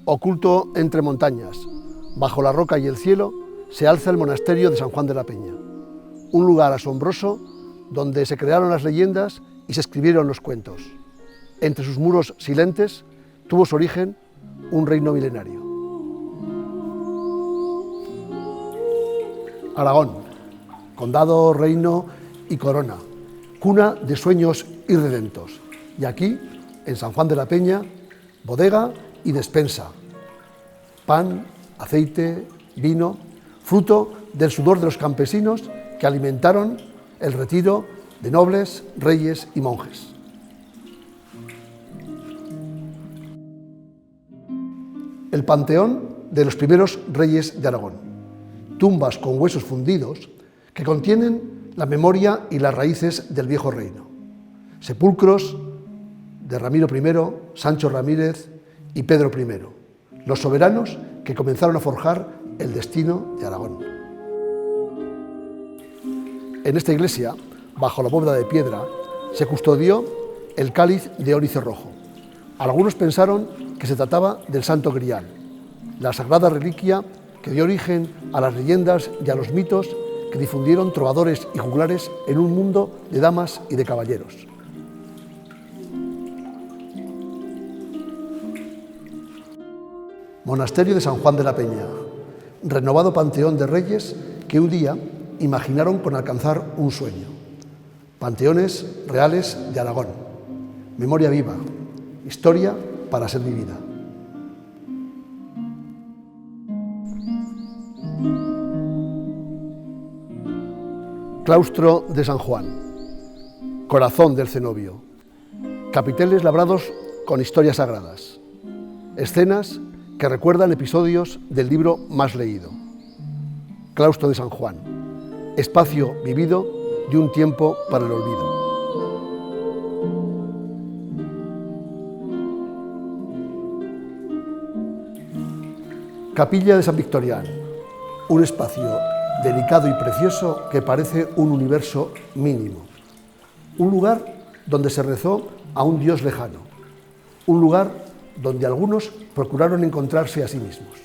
Oculto entre montañas, bajo la roca y el cielo, se alza el monasterio de San Juan de la Peña, un lugar asombroso donde se crearon las leyendas y se escribieron los cuentos. Entre sus muros silentes tuvo su origen un reino milenario. Aragón, condado, reino y corona, cuna de sueños irredentos. Y aquí, en San Juan de la Peña, bodega y despensa, pan, aceite, vino, fruto del sudor de los campesinos que alimentaron el retiro de nobles, reyes y monjes. El panteón de los primeros reyes de Aragón, tumbas con huesos fundidos que contienen la memoria y las raíces del viejo reino, sepulcros de Ramiro I, Sancho Ramírez y Pedro I, los soberanos que comenzaron a forjar el destino de Aragón. En esta iglesia, bajo la bóveda de piedra, se custodió el cáliz de ónice rojo. Algunos pensaron que se trataba del Santo Grial, la sagrada reliquia que dio origen a las leyendas y a los mitos que difundieron trovadores y juglares en un mundo de damas y de caballeros. Monasterio de San Juan de la Peña, renovado panteón de reyes que un día imaginaron con alcanzar un sueño. Panteones reales de Aragón, memoria viva, historia para ser vivida. Claustro de San Juan, corazón del cenobio, capiteles labrados con historias sagradas, escenas que recuerdan episodios del libro más leído. Claustro de San Juan, espacio vivido y un tiempo para el olvido. Capilla de San Victorián, un espacio delicado y precioso que parece un universo mínimo. Un lugar donde se rezó a un Dios lejano. Un lugar donde algunos procuraron encontrarse a sí mismos.